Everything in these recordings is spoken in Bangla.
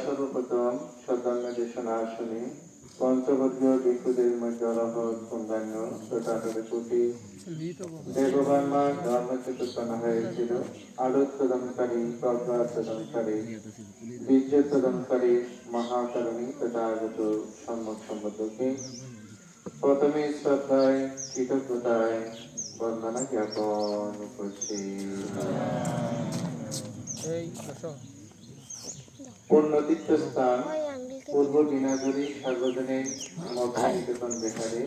সর্বপ্রথম সদান্যদেশনা আসনে পঞ্চবর্গীয় ভিক্ষুদের মধ্যে অন্যান্য তাদের প্রতি দেববর্মা ধর্মচেতনা হয়েছিল। আলোক প্রদানকারী, প্রজ্ঞা প্রদানকারী, বীর্য প্রদানকারী মহাকারণী তথাগত সম্যক সম্বন্ধকে প্রথমে শ্রদ্ধায় কৃতজ্ঞতায় বন্দনা জ্ঞাপন করছি। পুণ্যতীর্থস্থান পূর্ব দিনাজুরি সার্বজনীন মধ্যনিকেতন বিহারে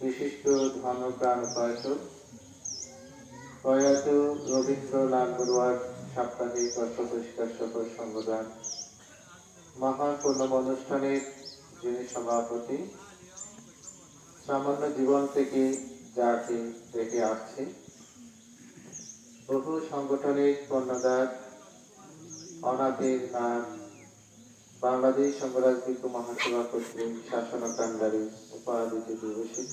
বিশিষ্ট ধর্মপ্রাণ উপাসক প্রয়াত রবীন্দ্রলাল বড়ুয়ার সাপ্তাহিক অর্থপুরস্কার সফর সংবিধান মহান পূর্ণম অনুষ্ঠানের যিনি সভাপতি, সামান্য জীবন থেকে যাকে দেখে আসছে, বহু সংগঠনের কর্ণধার, অনাথের নাম, বাংলাদেশ সংঘরাজ ভিক্ষু মহাসভা কর্তৃক শাসন কান্ডারী উপাধিতে বিভূষিত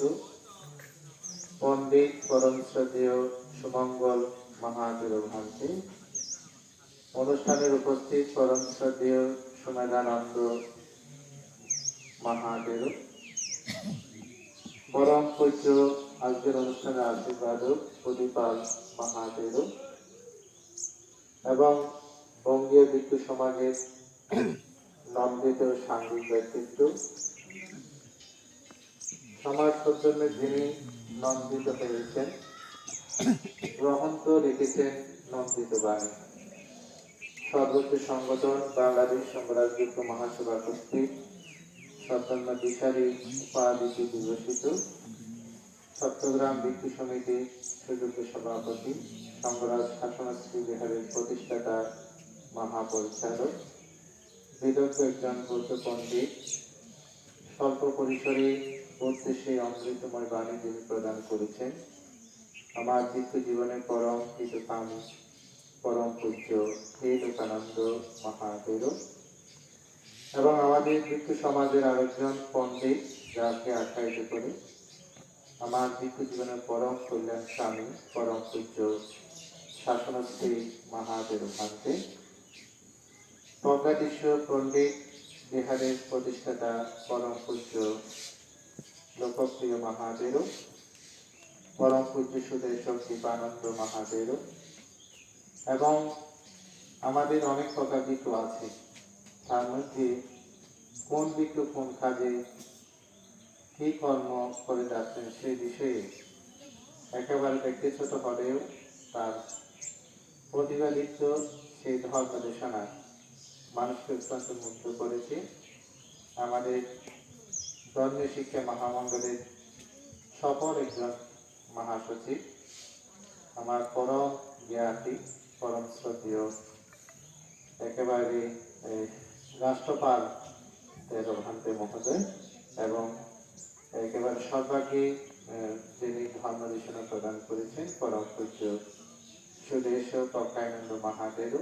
পণ্ডিত পরম শ্রদ্ধেয় সুমঙ্গল মহাবীর ভান্তে, অনুষ্ঠানের উপস্থিত পরম শ্রদ্ধেয় সুমেধানন্দ মহাবীর, পরম পূজ্য আজকের অনুষ্ঠানের আশীর্বাদক প্রদীপাল মহাবীর এবং বঙ্গীয় ভিক্ষু সমাজের নন্দিত সাংঘিক ব্যক্তিত্ব, সমাজ কর্তব্যে যিনি নন্দিত হয়েছেন, গ্রহন্ত রেখেছেন নন্দিত বাণী, সর্বোচ্চ সংগঠন বাংলাদেশ সংঘরাজ ভিক্ষু মহাসভা কর্তৃক সপ্তম দিশারি উপাধিতে বিভূষিত চট্টগ্রাম ভিক্ষু সমিতি সুযোগ্য সভাপতি, সংঘরাজ শাসনশ্রী বিহারের প্রতিষ্ঠাতা মহাপরিচালক, বিদগ্ধ একজন বৌদ্ধ পণ্ডিত, স্বল্প পরিসরে উদ্দেশ্যে অমৃতময় বাণী যিনি প্রদান করেছেন, আমার ভিক্ষু জীবনের পরম কৃতকামী পরম পূজ্য বিবেকানন্দ মহাবীর এবং আমাদের ভিক্ষু সমাজের আরেকজন পণ্ডিত যাকে আখ্যায়িত করে আমার ভিক্ষু জীবনের পরম কল্যাণ স্বামী পরম পূজ্য শাসনশ্রী মহাবীর ভান্তে, প্রজ্ঞাধীশ্বর পণ্ডিত বিহারের প্রতিষ্ঠাতা পরম পূজ্য লোকপ্রিয় মহাবীর, পরম পূজ্য সুদেশক দীপানন্দ মহাবীর এবং আমাদের অনেক প্রকার ভিক্ষু আছে। তার মধ্যে কোন ভিক্ষু কোন কাজে কি কর্ম করে যাচ্ছেন সেই বিষয়ে একেবারে ব্যক্তিগত হলেও তার প্রতিপাদিত সেই ধর্মদেশনা মানুষকে অত্যন্ত মুগ্ধ করেছে। আমাদের ধর্মীয় শিক্ষা মহামণ্ডলের সফল একজন মহাসচিব, আমার পরম জ্ঞাতি পরম শ্রদ্ধেয় একেবারে রাষ্ট্রপাল ভান্তে মহোদয় এবং একেবারে সর্বাগ্রে যিনি ধর্মদেশনা প্রদান করেছেন পরম পূজ্য সুদেশ প্রজ্ঞানন্দ মহাবীর,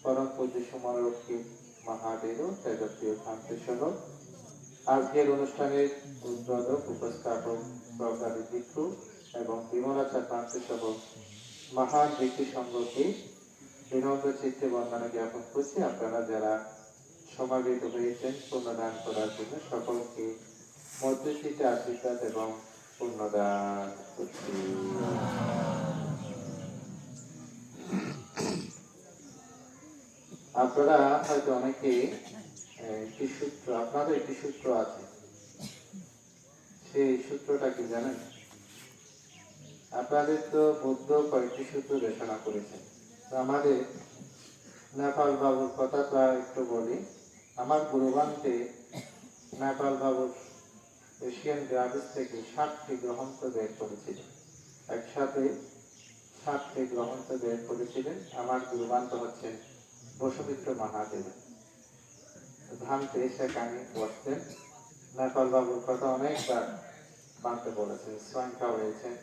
পরম পূজ্য সুমরক্ষী মহাবীর তেজপ্রিয় ভান্তে সহ আজকের অনুষ্ঠানের উদ্বোধক উপস্থাপক প্রজ্ঞাবী ভিক্ষু এবং বিমলাচার ভান্তে সহ মহান ভিক্ষু সংঘকে বিনম্র চিত্তে বন্দনা জ্ঞাপন করছি। আপনারা যারা সমাবেত হয়েছেন পুণ্যদান করার জন্য সকলকে মধ্যস্থিতে আশীর্বাদ এবং পুণ্যদান করছি। আপনারা হয়তো অনেকে একটি সূত্র, আপনাদের একটি সূত্র আছে, সেই সূত্রটা কি জানেন? আপনাদের তো বুদ্ধ কয়েকটি সূত্র দেশনা করেছেন। আমাদের নেপাল বাবুর কথাটা একটু বলি। আমার গুরুবান্তে নেপাল বাবুর এশিয়ান গ্রাভিস থেকে 7টি গ্রন্থ বের করেছিলেন। একসাথে 7টি গ্রন্থ বের করেছিলেন। আমার গুরুমান্ত হচ্ছেন বসুমিত্র মহাদেব। ধামতে সেখানে বসতেন। নেপাল বাবুর কথা অনেকবার মানতে বলেছেন, শ্রদ্ধা হয়েছেন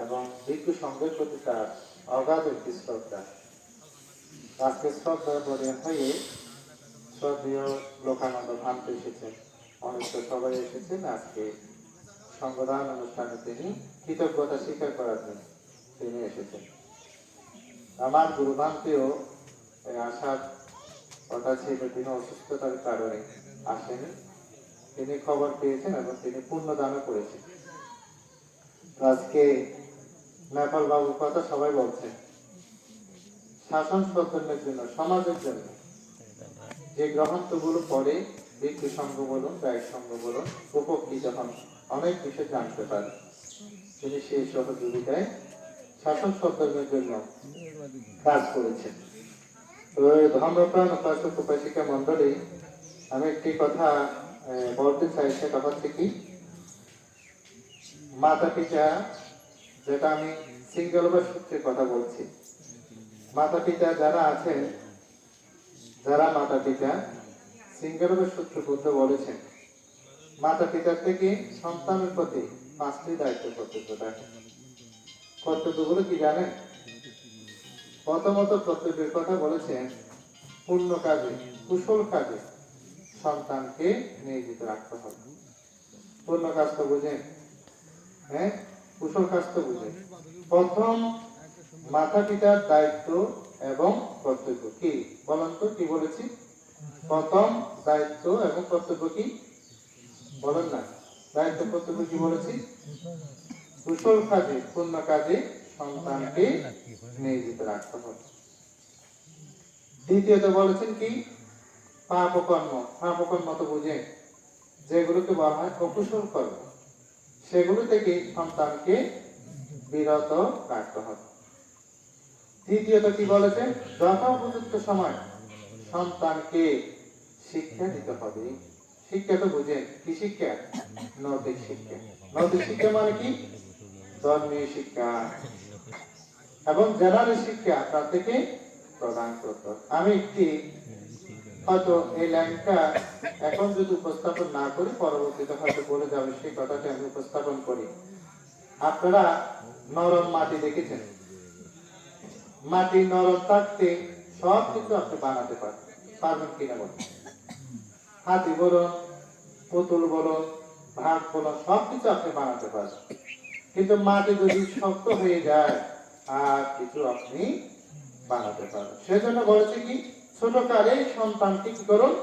এবং ভিক্ষু সংঘের প্রতি তার অগাধ একটি শ্রদ্ধা। আজকে শ্রদ্ধা বলে হয়ে শ্রদ্ধেয় লোকানন্দ ধামতে এসেছেন। অনেক সবাই এসেছেন আজকে সংগদান অনুষ্ঠানে। তিনি কৃতজ্ঞতা স্বীকার করার জন্য তিনি এসেছেন। আমার গুরুভান্তেও আসার কথা ছিল, তিনি অসুস্থতার কারণে আসেনি। তিনি খবর পেয়েছেন এবং তিনি পুণ্যদানও করেছেন। আজকে নেপাল বাবুর কথা সবাই বলছেন। শাসন সৌজন্যের জন্য, সমাজের জন্য যে গ্রন্থগুলো পড়ে ভিক্ষু সংঘ বলুন, ব্যয় সংঘ বলুন, উপকৃত হন, অনেক বিষয় জানতে পারে। তিনি সেই সহযোগিতায় শাসন সৌজন্যের জন্য কাজ করেছেন। তো ধর্মপ্রাণ উপাসক উপাসিকা মন্ডলী, আমি একটি কথা বলতে চাই। সেটা হচ্ছে কি, মাতা পিতা, যেটা আমি সিঙ্গল বা সূত্রে কথা বলছি, মাতা পিতা যারা আছেন, যারা মাতা পিতা সিঙ্গল বা সূত্র বুদ্ধ বলেছেন, মাতা পিতার থেকে সন্তানের প্রতি 5টি দায়িত্ব কর্তব্য থাকে। কর্তব্যগুলো কি জানেন? প্রথমত কর্তব্যের কথা বলেছেন, পূর্ণ কাজে, কুশল কাজে সন্তানকে নিয়োজিত রাখতে হবে। পূর্ণ কাজ তো বুঝেন, হ্যাঁ, কুশল কাজ তো বুঝেন। প্রথম মাতা পিতার দায়িত্ব এবং কর্তব্য কি বলেন তো? কি বলেছি? প্রথম দায়িত্ব এবং কর্তব্য কি বলেন না? দায়িত্ব কর্তব্য কি বলেছি? কুশল কাজে, পূর্ণ কাজে সন্তানকে নিয়োজিত রাখতে হবে। দ্বিতীয়ত বলেছেন কি, পাপকর্ম। পাপকর্ম তো বুঝেন, যেগুলোকে বলা হয় অকুশল কর্ম, সেগুলো থেকে সন্তানকে বিরত রাখতে হবে। তৃতীয়ত কি বলেছেন? যথোপযুক্ত সময় সন্তানকে শিক্ষা দিতে হবে। শিক্ষা তো বুঝেন, কি শিক্ষা? নৈতিক শিক্ষা। নৈতিক শিক্ষা মানে কি? ধর্মীয় শিক্ষা এবং জেনারেল শিক্ষা তার থেকে প্রদান করতে হবে। আমি একটি হয়তো এই লাইনটা এখন যদি উপস্থাপন না করি, পরবর্তীতে হয়তো বলে যাবে, সেই কথাটা আমি উপস্থাপন করি। আপনারা নরম মাটি দেখেছেন? মাটি নরম থাকতে সব কিছু আপনি বানাতে পারবেন কিনা বলুন? হাতি বলুন, পুতুল বলুন, ভাগ বলুন, সবকিছু আপনি বানাতে পারবেন। কিন্তু মাটি যদি শক্ত হয়ে যায়, আর কিছু আপনি বানাতে পারবেন। সেজন্য বলেছে কি, ছোট কালে সন্তানকে কি করুন?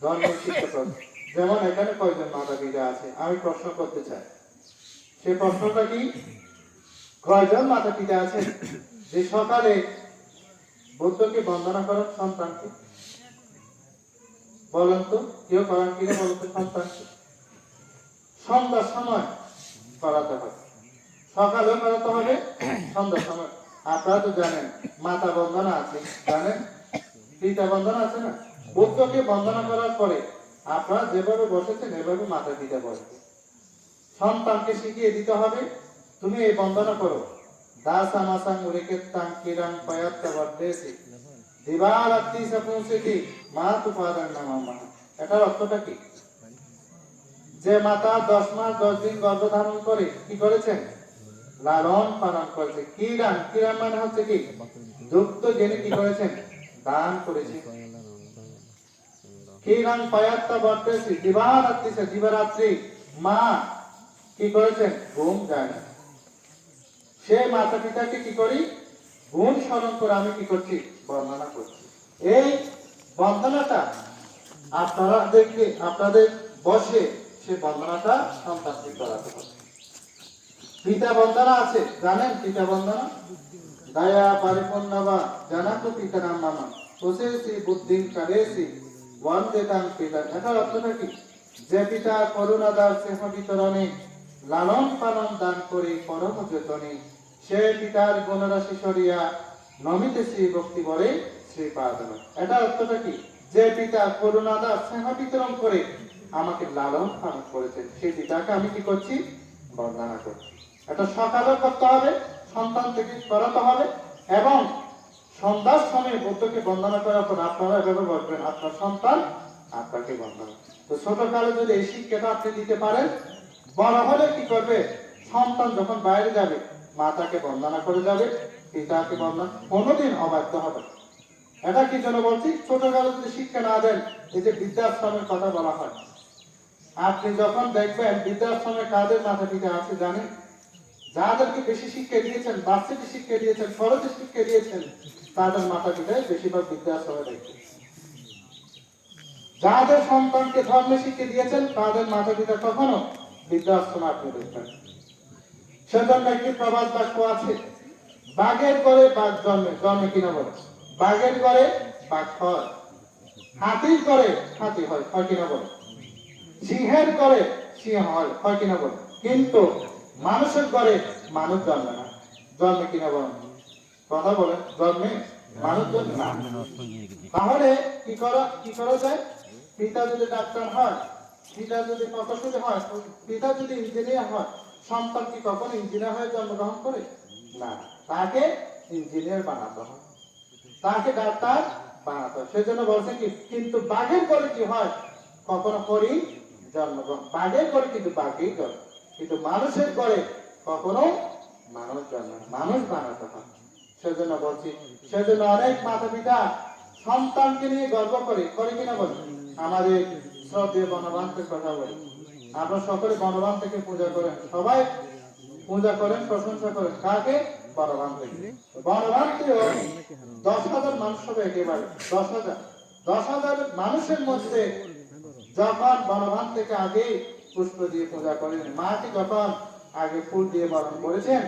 ধর্মের শিক্ষা করুন। যেমন এখানে কয়জন মাতা পিতা আছে, আমি প্রশ্ন করতে চাই। সে প্রশ্নটা কি, কয়জন মাতা পিতা আছে যে সকালে বুদ্ধকে বন্দনা করেন সন্তানকে? বলেন তো, কেউ করেন কিনা বলতো? সন্তানকে সন্ধ্যার সময় করাতে হবে, সকালেও করাতে হবে, সন্ধ্যার সময়। আপনারা তো জানেন মাতা বন্দনা আছে, জানেন পিতা বন্দনা আছে না? বুদ্ধকে বন্দনা করার পরে আপনারা যেভাবে বসেছেন এভাবে মাতা পিতা বসবে। সন্তানকে শিখিয়ে দিতে হবে, তুমি এই বন্দনা করো। দাসা মাসাং উরিকেত্তাং কিরাং পায়াত্তা বর্দেসি দিবারাত্রি সাপুংসিতি মা তুপাদান নামা। এটার অর্থটা কি? যে মাতা 10 মাস 10 দিন গর্ভধারণ করে কি করেছেন? লালন পালন করেছে। কিরাং, কিরাং মানে হচ্ছে কি? দুগ্ধ জেনে কি করেছেন? দান করেছে। কিরাং পায়াত্তা বর্দেসি দিবারাত্রি, দিবারাত্রি মা কি করেছেন? ঘুম যায় না। সে মাতা পিতাকে কি করি? গুণ স্মরণ করে আমি কি করছি? বর্ণনা করছি। এই বন্দনাটা আপনারা দেখলে আপনাদের বসে সে বন্দনাটা সন্তানকে করাতে হবে। পিতা বন্দনা আছে, জানেন পিতা বন্দনা? দয়া পরিপূর্ণবা জানাতো পিতা নাম মামা প্রসেসি বুদ্ধিং কারেসি বন্দেতাং পিতা। এটার অর্থটা কি? যে পিতা করুণা দাস স্নেহ বিতরণে লালন পালন দান করে পরম যতনে, সে পিতার গুণরাশি সরিয়া নমিতে শ্রী ভক্তি বলে শ্রীপাদ। এটা অর্থটা কি? যে পিতা করুণা দাস স্নেহ বিতরণ করে আমাকে লালন পালন করেছেন, সেই পিতাকে আমি কি করছি? বন্দনা করছি। এটা সকালে করতে হবে, সন্তান থেকে করাতে হবে, এবং সন্ধ্যার সময় বুদ্ধকে বন্দনা করার পর আপনারা এভাবে বলবেন, আপনার সন্তান আপনাকে বন্দনা। তো ছোটকালে যদি এই শিক্ষাটা আপনি দিতে পারেন, বড় হলে কি করবে? সন্তান যখন বাইরে যাবে, মাতাকে বন্দনা করে যাবে, পিতাকে বন্দনা, কোনোদিন অবাধ্য হবে না। এটা কি জন্য বলছি? ছোটকালে যদি শিক্ষা না দেন, এই যে বৃদ্ধাশ্রমের কথা বলা হয়, আপনি যখন দেখবেন বৃদ্ধাশ্রমে কাদের মাতা পিতা আছে জানেন? যাদেরকে বেশি শিক্ষা দিয়েছেন, বাচ্চাকে শিক্ষা দিয়েছেন, খরচে শিক্ষা দিয়েছেন, তাদের মাতা পিতায় বেশিরভাগ বৃদ্ধাশ্রমে দেখবেন। যাদের সন্তানকে ধর্মে শিক্ষা দিয়েছেন, তাদের মাতা পিতা কখনো বৃদ্ধাশ্রমে আপনি দেখবেন। সেজন্য একটি প্রবাদ বাক্য আছে, বাঘের ঘরে বাঘ জন্মে, জন্মে কিনা বলে, বাঘের ঘরে বাঘ হয়, হাতির ঘরে হাতি হয়, হয় কিনা বলে, সিংহের ঘরে সিংহ হয়, হয় কিনা বলে, কিন্তু মানুষের ঘরে মানুষ জন্মে না, জন্মে কিনা বলেন? কথা বলেন, জন্মে মানুষ জন্মে না। তাহলে কি করা যায়? পিতা যদি ডাক্তার হয়, পিতা যদি প্রকৌশলী হয়, পিতা যদি ইঞ্জিনিয়ার হয়, সন্তান কি কখনো ইঞ্জিনিয়ার হয়ে জন্মগ্রহণ করে? না, তাকে ইঞ্জিনিয়ার বানাতে হয়, তাকে ডাক্তার বানাতে হয়। সেজন্য বলছেন কি, কিন্তু বাঘের ঘরে কি হয়? কখনো হরিণ জন্মগ্রহণ, বাঘের ঘরে কিন্তু বাঘেই জন্ম, কিন্তু মানুষের ঘরে কখনো মানুষ জন্ম না, মানুষ বানাতে হয়। সেজন্য বলছি, সেজন্য অনেক মাতা পিতা সন্তানকে নিয়ে গর্ব করে, করে কিনা বলেন? আমাদের শ্রদ্ধেয় বনবান্তের কথা বলি, আমরা সকলে বনবান থেকে পূজা করেন, সবাই পূজা করেন, প্রশংসা করেন, কাকে? বনবান থেকে। বনবান্তেও 10,000 মানুষ হবে, একেবারে 10,000, 10,000 মানুষের মধ্যে যখন বনবান থেকে আগে পুষ্প দিয়ে পূজা করেন, মাকে যখন আগে ফুল দিয়ে বরণ করেছেন,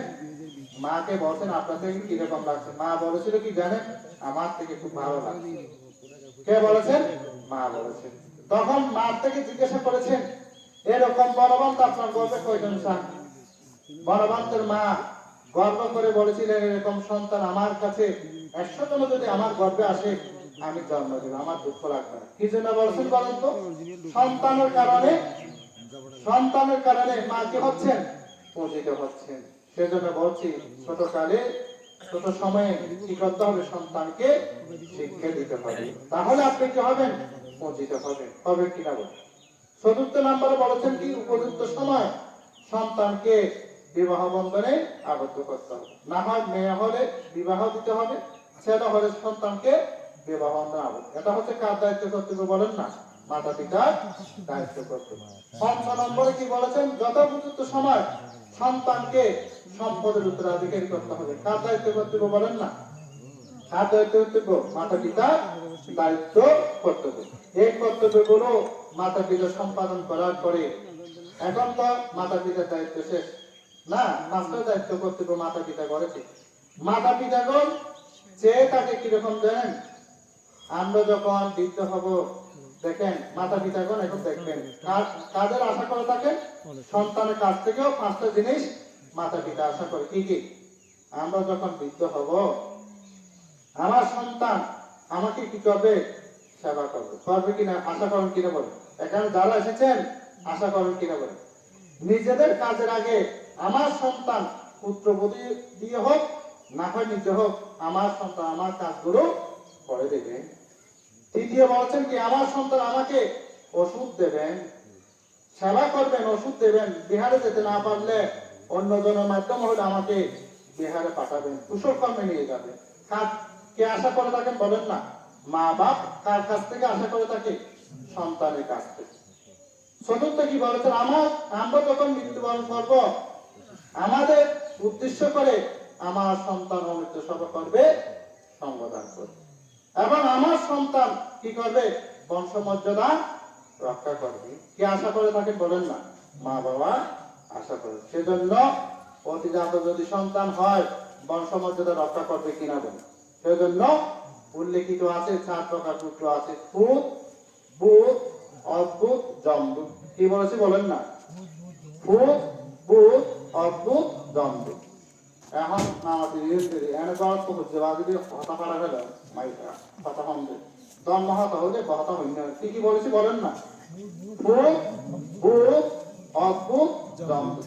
মাকে বলছেন আপনার থেকে কিরকম লাগছে? মা বলেছিল কি জানেন? আমার থেকে খুব ভালো লাগছে। কে বলেছেন? মা বলেছেন। তখন মা থেকে জিজ্ঞাসা করেছেন, এরকম বনবান্ত আপনার গর্বে কয়জন চান? বনবান্তের মা গর্ব করে বলেছিলেন, এরকম সন্তান আমার কাছে 100 জন যদি আমার গর্বে আসে, আমি জন্ম দেব, আমার দুঃখ লাগবে না। কি জন্য বলেছেন বলেন তো? সন্তানের কারণে, সন্তানের কারণে মা কি হচ্ছেন? পূজিত হচ্ছেন। সেজন্য বলছি, ছোটকালে, ছোট সময়ে কি করতে হবে? সন্তানকে শিক্ষা দিতে হবে, তাহলে আপনি কি হবেন? পূজিত হবেন, হবে কিনা বলেন? চতুর্থ নম্বরে বলেছেন কি, উপযুক্ত সময় সন্তানকে বিবাহ বন্ধনে আবদ্ধ করতে হবে। না হয় মেয়ে হলে বিবাহ দিতে হবে, ছেলে হলে সন্তানকে বিবাহ বন্ধনে আবদ্ধ। এটা হচ্ছে কার দায়িত্ব কর্তব্য বলেন না? মাতা পিতার দায়িত্ব কর্তব্য। 5 নম্বরে কি বলেছেন? যথোপযুক্ত সময় সন্তানকে সম্পদের উত্তরাধিকারী করতে হবে। কার দায়িত্ব কর্তব্য বলেন না? কার দায়িত্ব কর্তব্য? মাতা পিতার দায়িত্ব কর্তব্য। এই কর্তব্যগুলো মাতা পিতা সম্পাদন করার পরে, এখন তো মাতা পিতার দায়িত্ব শেষ না, মাস্টার দায়িত্ব কর্তব্য মাতা পিতা করেছে। মাতা পিতাগণ চেয়ে তাকে কিরকম জানেন? আমরা যখন বৃদ্ধ হব, দেখেন মাতা পিতাগণ এখন দেখবেন কাদের আশা করে থাকেন? সন্তানের কাছ থেকেও 5টা জিনিস মাতা পিতা আশা করে। কি কি? আমরা যখন বৃদ্ধ হব, আমার সন্তান আমাকে কি করবে? সেবা করবে, করবে কিনা? আশা করেন কিনা বলে? এখানে যারা এসেছেন আশা করেন কিনা বলে? নিজেদের কাজের আগে আমার সন্তান পুত্রবধূ দিয়ে হোক, না হয় নিজে হোক, আমার সন্তান আমার কাজগুলো করে দেবে। তৃতীয় বলছেন কি, আমার সন্তান আমাকে ওষুধ দেবেন, সেবা করবেন, ওষুধ দেবেন। বিহারে যেতে না পারলে অন্য জনের মাধ্যমে হলে আমাকে বিহারে পাঠাবেন, কুশল কর্মে নিয়ে যাবেন। কাজ কে আশা করে থাকেন বলেন না? মা বাপ কার কাছ থেকে আশা করে থাকে? সন্তানের কাছ থেকে। চতুর্থ কি বলেছেন? আমরা যখন মৃত্যুবরণ করব, আমাদের উদ্দেশ্য করে আমার সন্তান অমৃত্যু সভা করবে, সঙ্গদান করবে, এবং আমার সন্তান কি করবে? বংশমর্যাদা রক্ষা করবে। কি আশা করে থাকেন বলেন না? মা বাবা আশা করে। সেজন্য অতিজাত যদি সন্তান হয়, বংশমর্যাদা রক্ষা করবে কিনা বলে? সেজন্য উল্লেখিত আছে 4 প্রকার পুত্র আছে, পুত, বুত, অদ্ভুত, জমদূত। কি বলেছি বলেন না? পুত, বুত, অদ্ভুত, জমদূত। এখন আমাদের এনে গল্প করছে, যদি হতা পারা গেল মাইকা হতা হন্দে দম হতা হলে হতা হইন। কি কি বলেছি বলেন না? ফুট, ভূত, অদ্ভুত, জমদূত।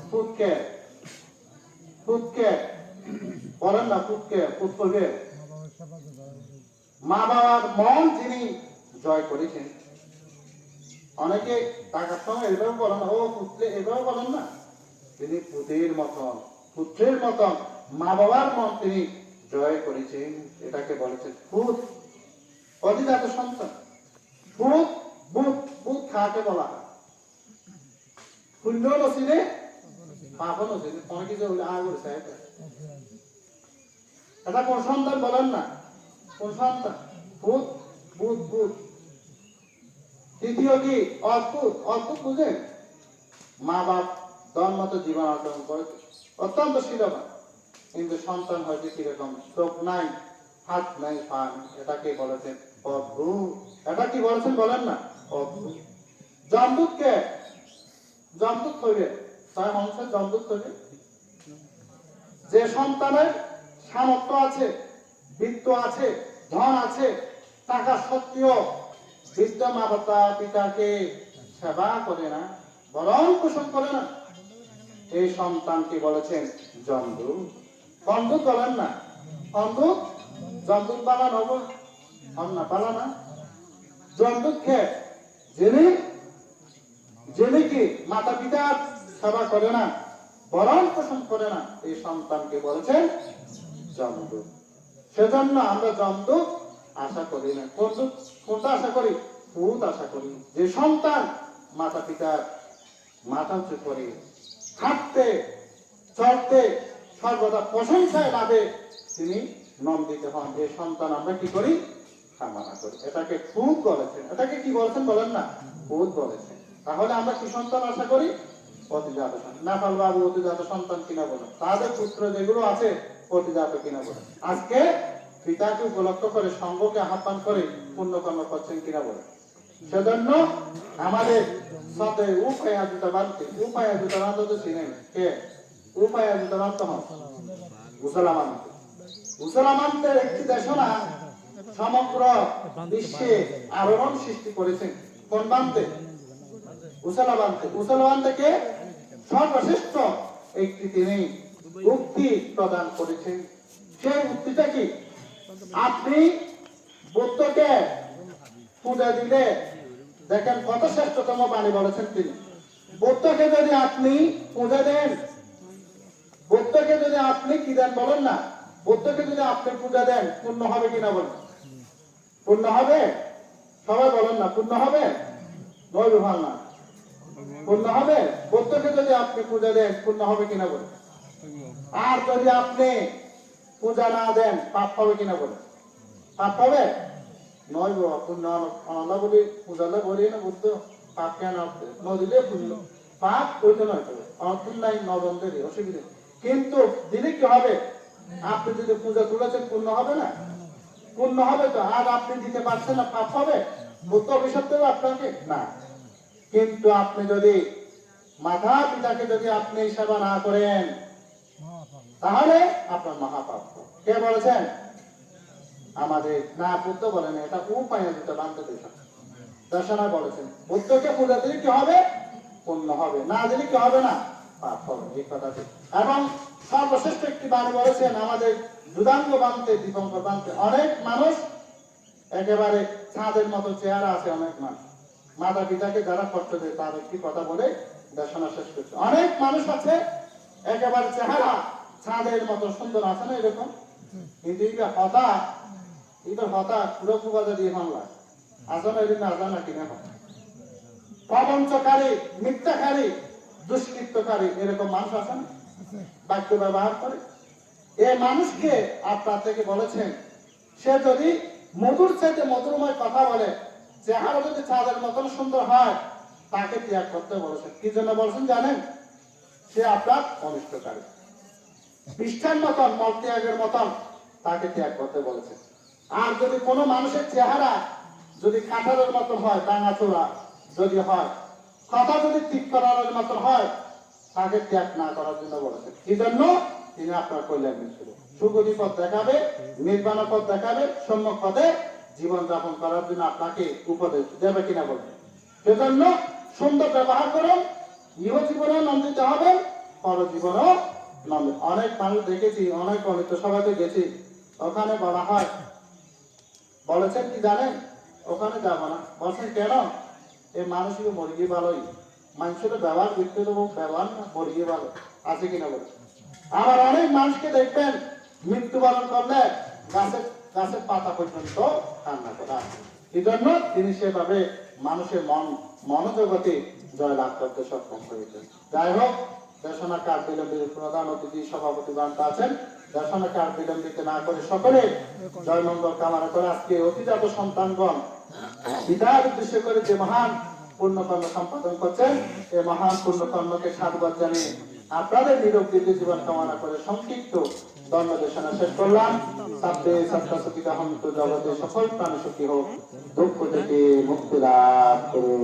ফুটকে বলেন না, ফুট করবে। মা বাবার মন যিনি জয় করেছেন। অনেকে টাকার সময় এভাবে বলেন, ও পুত্রে, এভাবে বলেন না। তিনি পুত্রের মতন মা বাবার মন তিনি জয় করেছেন। এটাকে বলেছেন ফুট, অধিজাত সন্তান। ফুট, বুট, বুট খাকে বলা হয়। শূন্য নসিলে পাপন নসিলে অনেকে যে আগে চাইতে। এটা কোন সন্তান বলেন না, কোন সন্তান? ভূত, ভূত, ভূত। তৃতীয় কি? অদ্ভুত। অদ্ভুত বুঝেন? মা বাপ জন্মত জীবন অর্জন করেছে, অত্যন্ত শীলবান, কিন্তু সন্তান হয়েছে কিরকম? চোখ নাই, হাত নাই, পা নাই। এটাকে বলেছেন অদ্ভুত। এটা কি বলেছেন বলেন না? অদ্ভুত। জমদূতকে, জমদূত হইবে, তাই মানুষের জমদূত হইবে যে সন্তানের সামর্থ্য আছে, বিত্ত আছে, ধন আছে, টাকা সত্ত্বেও বৃদ্ধ মা বাবা পিতাকে সেবা করে না, বরং পোষণ করে না, এই সন্তানকে বলেছেন জমদূত। জমদূত বলেন না, জমদূত। জমদূত বানান হব না, বানানা। জমদূত কে? যিনি কি মাতা পিতার সেবা করে না, বরং পোষণ করে না, এই সন্তানকে বলেছেন জমদূত। সেজন্য আমরা জমদূত আশা করি না। কোনটা আশা করি? ভূত আশা করি। যে সন্তান মাতা পিতার মাথা উঁচু করে হাঁটতে চলতে সর্বদা প্রশংসায় লাভে তিনি নন্দিত হন, এই সন্তান আমরা কি করি? কামনা করি। এটাকে ভূত বলেছেন। এটাকে কি বলেছেন বলেন না? ভূত বলেছেন। তাহলে আমরা কি সন্তান আশা করি? অতিজাত সন্তান। নাফাল বাবু অতিজাত সন্তান কিনা বলেন, তাদের পুত্র যেগুলো আছে অতিজাত কিনা বলেন। আজকে পিতাকে উপলক্ষ করে সংঘকে আহ্বান করে পুণ্যকর্ম করছেন কিনা বলেন। সেজন্য আমাদের সাথে উপায়া জুতা বানতে তো চিনেন কে? উপায়া জুতা বানতে হন মুসলমানদের একটি দেশনা সমগ্র বিশ্বে আলোড়ন সৃষ্টি করেছেন। কোন বানতে? মুসলমান থেকে সর্বশ্রেষ্ঠ একটি তিনি উক্তি প্রদান করেছেন। সেই উক্তিটা কি? আপনি বুদ্ধকে পূজা দিলে, দেখেন কত শ্রেষ্ঠতম বাণী বলেছেন তিনি। বুদ্ধকে যদি আপনি পূজা দেন, বুদ্ধকে যদি আপনি কি দেন বলেন না, বুদ্ধকে যদি আপনি পূজা দেন, পূর্ণ হবে কিনা বলেন? পূর্ণ হবে? সবাই বলেন না, পূর্ণ হবে? নয় ভাল না, পূর্ণ হবে? বুদ্ধকে যদি আপনি পূজা দেন, পূর্ণ হবে কিনা বলেন? আর যদি আপনি পূজা না দেন, পাপ হবে কিনা বলেন? পাপ হবে? নয় গো, পূর্ণ আল্লাহ বলি পূজালে বলি না, বুদ্ধ পাপ কেন নদিলে পূর্ণ পাপ ওইটা নয়, অর্থন নাই নবন্ধেরই অসুবিধা। কিন্তু দিলে কি হবে? আপনি যদি পূজা তুলেছেন, পূর্ণ হবে না? পূর্ণ হবে তো। আর আপনি দিতে পারছেন না, পাপ হবে? বুদ্ধ অভিশাপ দেবে আপনাকে? না। কিন্তু আপনি যদি মাতা পিতাকে যদি আপনি সেবা না করেন, তাহলে আপনার মহাপাপ। কে বলেছেন? আমাদের না, বুদ্ধ বলেন, এটা উপায় দিতে বানতে দর্শনা বলেছেন। বুদ্ধকে পূজা দিলে কি হবে? পূর্ণ হবে, না দিলে কি হবে না? পাপ হবে। এই কথাটি। এবং সর্বশ্রেষ্ঠ একটি বাণী বলেছেন আমাদের দুদাঙ্গ বানতে, দীপঙ্কর বানতে। অনেক মানুষ একেবারে ছাদের মতো চেহারা আছে, অনেক মানুষ মাতা পিতাকে যারা কষ্ট দেয় তার একটি কথা বলে দর্শনা শেষ করছে। অনেক মানুষ আছে একেবারে চেহারা ছাদের মতো সুন্দর আছে না এরকম, কিন্তু এটা হঠাৎ পুরো বাজার দিয়ে মামলা আসলে এদিন না জানা কিনা প্রবঞ্চকারী, মিথ্যাকারী, দুষ্কৃতকারী এরকম মানুষ আছে না, বাক্য ব্যবহার করে। এই মানুষকে আপনার থেকে বলেছেন, সে যদি মধুর চাইতে মধুরময় কথা বলে, চেহারা যদি চাঁদের মতন সুন্দর হয়, তাকে ত্যাগ করতে বলেছেন। কি জন্য বলছেন জানেন? সে আপনার অনিষ্টকারী। পৃষ্ঠার মতন, মল ত্যাগের মতন তাকে ত্যাগ করতে বলেছেন। আর যদি কোনো মানুষের চেহারা যদি কাঁঠালের মতন হয়, ডাঙাচোরা যদি হয়, কথা যদি ঠিক করার মতন হয়, তাকে ত্যাগ না করার জন্য বলেছেন। কি জন্য? তিনি আপনার কল্যাণ ছিল, সুগতি পথ দেখাবে, নির্বাণ পথ দেখাবে, সম্যক পথে জীবন যাপন করার জন্য আপনাকে উপদেশ দেবে কিনা বলবেন। সেজন্য সুন্দর ব্যবহার করুন, ইহ জীবনে নন্দিত হবেন, পরজীবনও নন্দিত। অনেক মানুষ দেখেছি, অনেক অনিত সভাতে গেছি, ওখানে বলা হয়, বলেছেন কি জানেন, ওখানে যাবো না। বলছেন কেন? এই মানুষকে মরিয়ে ভালোই, মানুষের ব্যবহার করতে দেবো, ব্যবহার না মরিয়ে ভালো আছে কিনা বলে। আবার অনেক মানুষকে দেখবেন মৃত্যুবরণ করলে গাছের গাছের পাতা পর্যন্ত কান্না করা। এই জন্য তিনি সেভাবে মানুষের মনোজগতে জয়লাভ করতে সক্ষম হয়েছেন। যাই হোক, দেশনাকে আর বিলম্বিত প্রধান অতিথি সভাপতিগণ আছেন, দেশনাকে আর বিলম্বিত না করে সকলে জয় মঙ্গল কামনা করে আজকে অতিজাত সন্তানগণ পিতার উদ্দেশ্য করে যে মহান পুণ্যকর্ম সম্পাদন করছেন, এই মহান পুণ্যকর্মকে সাধুবাদ জানিয়ে আপনাদের নিরোগ দীর্ঘ জীবন কামনা করে সংক্ষিপ্ত ধর্মদেশনা শেষ করলাম। সাব্বে সত্তাসুখিতা হন্তু জগতে সকল প্রাণী সুখী হোক, দুঃখ থেকে মুক্তি লাভ করুন।